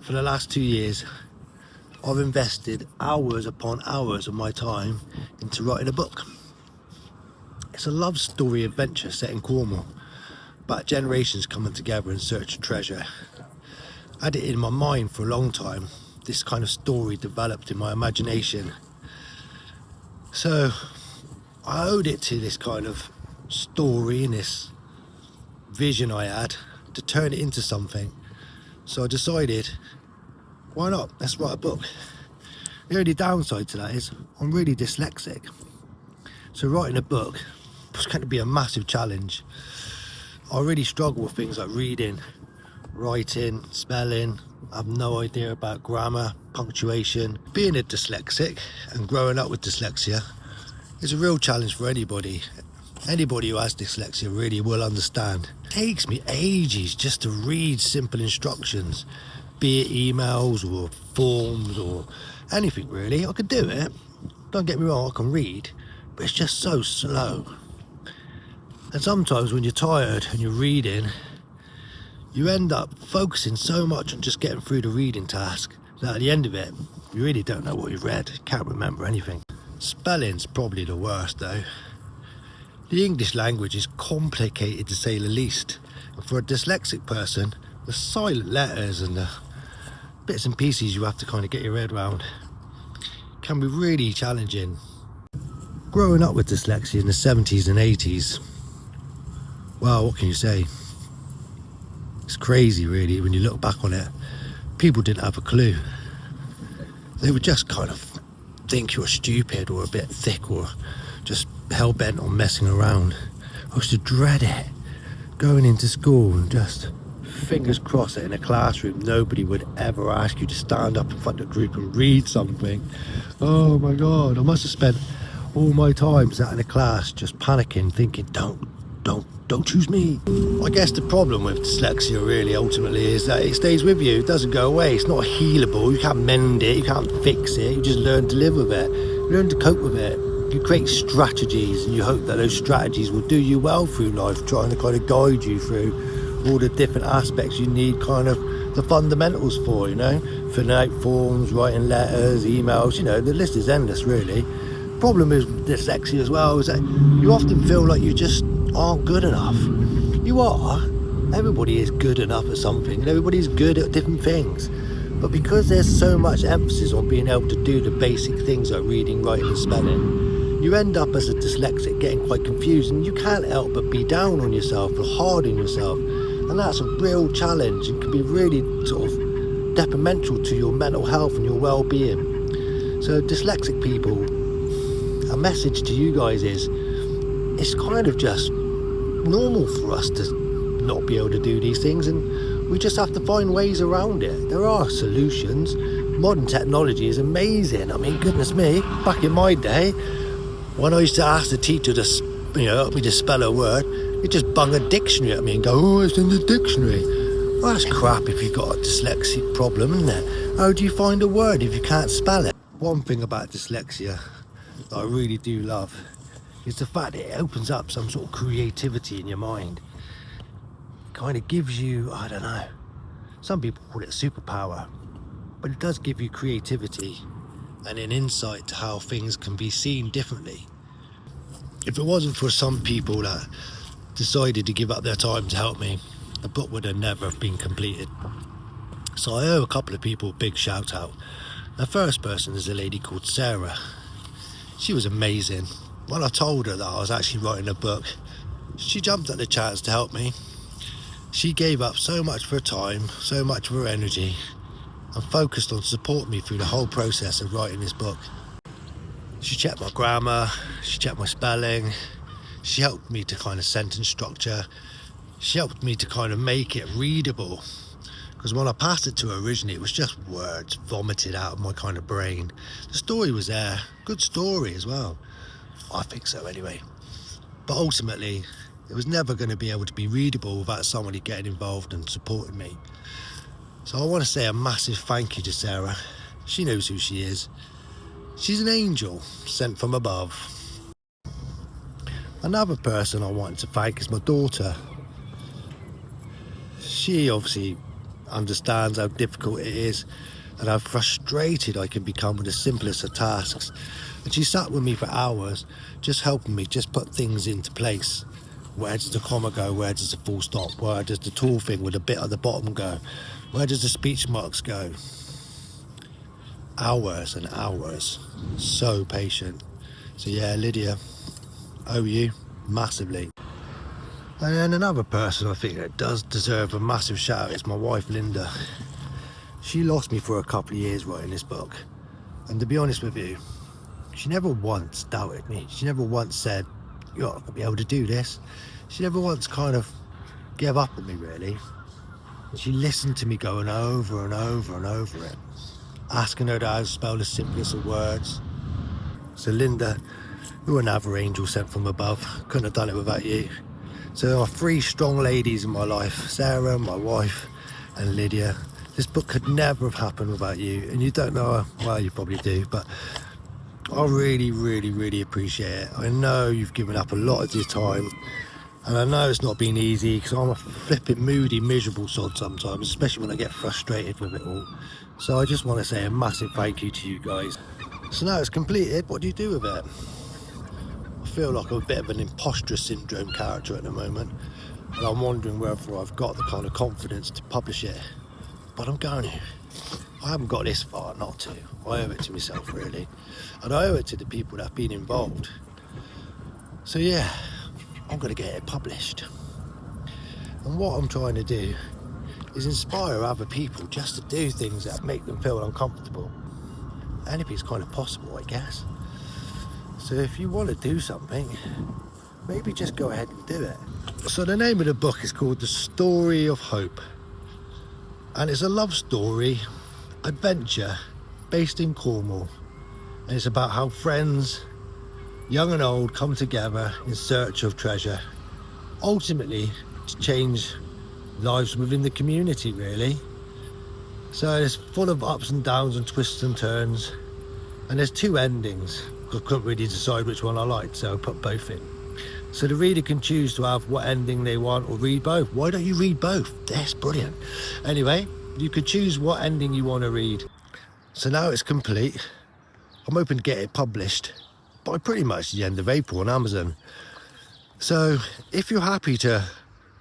For the last 2 years, I've invested hours upon hours of my time into writing a book. It's a love story adventure set in Cornwall, about generations coming together in search of treasure. I had it in my mind for a long time. This kind of story developed in my imagination. So I owed it to this kind of story and this vision I had to turn it into something. So I decided, why not? Let's write a book. The only downside to that is I'm really dyslexic. So writing a book was going to be a massive challenge. I really struggle with things like reading, writing, spelling. I have no idea about grammar, punctuation. Being a dyslexic and growing up with dyslexia is a real challenge for anybody. Anybody who has dyslexia really will understand. It takes me ages just to read simple instructions, be it emails or forms or anything really. I could do it, don't get me wrong, I can read, but it's just so slow. And sometimes when you're tired and you're reading, you end up focusing so much on just getting through the reading task that at the end of it, you really don't know what you've read, you can't remember anything. Spelling's probably the worst though. The English language is complicated to say the least. And for a dyslexic person, the silent letters and the bits and pieces you have to kind of get your head around can be really challenging. Growing up with dyslexia in the 70s and 80s, well, what can you say? It's crazy really when you look back on it. People didn't have a clue. They would just kind of think you're stupid or a bit thick or just hell-bent on messing around. I used to dread it, going into school and just fingers crossed that in a classroom nobody would ever ask you to stand up in front of the group and read something. Oh my god, I must have spent all my time sat in a class just panicking, thinking don't choose me. I guess the problem with dyslexia really ultimately is that it stays with you, it doesn't go away. It's not healable, you can't mend it, you can't fix it, you just learn to live with it, you learn to cope with it. You create strategies and you hope that those strategies will do you well through life, trying to kind of guide you through all the different aspects you need kind of the fundamentals for, you know, filling out forms, writing letters, emails, you know, the list is endless really. Problem is with dyslexia as well is that you often feel like you just aren't good enough. You are. Everybody is good enough at something and everybody's good at different things. But because there's so much emphasis on being able to do the basic things like reading, writing and spelling, you end up as a dyslexic getting quite confused and you can't help but be down on yourself or hard on yourself. And that's a real challenge and can be really sort of detrimental to your mental health and your well-being. So dyslexic people, a message to you guys is, it's kind of just normal for us to not be able to do these things and we just have to find ways around it. There are solutions. Modern technology is amazing. I mean, goodness me, back in my day, when I used to ask the teacher to, help me to spell a word, he'd just bung a dictionary at me and go, oh, it's in the dictionary. Well, that's crap if you've got a dyslexic problem, isn't it? How do you find a word if you can't spell it? One thing about dyslexia that I really do love is the fact that it opens up some sort of creativity in your mind. It kind of gives you, I don't know, some people call it a superpower, but it does give you creativity and an insight to how things can be seen differently. If it wasn't for some people that decided to give up their time to help me, the book would have never have been completed. So I owe a couple of people a big shout out. The first person is a lady called Sarah. She was amazing. When I told her that I was actually writing a book, she jumped at the chance to help me. She gave up so much of her time, so much of her energy, and focused on supporting me through the whole process of writing this book. She checked my grammar, she checked my spelling, she helped me to kind of sentence structure, she helped me to kind of make it readable. Because when I passed it to her originally, it was just words vomited out of my kind of brain. The story was there, good story as well. I think so anyway. But ultimately, it was never going to be able to be readable without somebody getting involved and supporting me. So I want to say a massive thank you to Sarah. She knows who she is. She's an angel sent from above. Another person I want to thank is my daughter. She obviously understands how difficult it is and how frustrated I can become with the simplest of tasks. And she sat with me for hours, just helping me just put things into place. Where does the comma go? Where does the full stop? Where does the tall thing with a bit at the bottom go? Where does the speech marks go? Hours and hours. So patient. So yeah, Lydia, owe you massively. And then another person I think that does deserve a massive shout out is my wife, Linda. She lost me for a couple of years writing this book. And to be honest with you, she never once doubted me. She never once said, you're not going to be able to do this. She never once kind of gave up on me, really. And she listened to me going over and over and over it, asking her how to spell the simplest of words. So Linda, you're another angel sent from above. Couldn't have done it without you. So there are 3 strong ladies in my life, Sarah, my wife, and Lydia. This book could never have happened without you, and you don't know, well, you probably do, but I really, really, really appreciate it. I know you've given up a lot of your time, and I know it's not been easy, because I'm a flipping moody, miserable sod sometimes, especially when I get frustrated with it all. So I just want to say a massive thank you to you guys. So now it's completed, what do you do with it? I feel like I'm a bit of an imposter syndrome character at the moment, and I'm wondering whether I've got the kind of confidence to publish it. But I'm going to. I haven't got this far not to. I owe it to myself, really. And I owe it to the people that have been involved. So yeah, I'm going to get it published. And what I'm trying to do is inspire other people just to do things that make them feel uncomfortable. And if it's kind of possible, I guess. So if you want to do something, maybe just go ahead and do it. So the name of the book is called The Story of Hope. And it's a love story, adventure, based in Cornwall. And it's about how friends, young and old, come together in search of treasure. Ultimately, to change lives within the community, really. So it's full of ups and downs and twists and turns. And there's 2 endings. I couldn't really decide which one I liked, so I put both in. So the reader can choose to have what ending they want or read both. Why don't you read both? That's brilliant. Anyway, you could choose what ending you want to read. So now it's complete. I'm hoping to get it published by pretty much the end of April on Amazon. So if you're happy to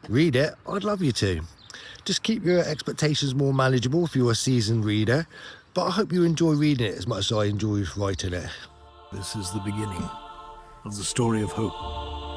read it, I'd love you to. Just keep your expectations more manageable if you're a seasoned reader, but I hope you enjoy reading it as much as I enjoy writing it. This is the beginning of the story of hope.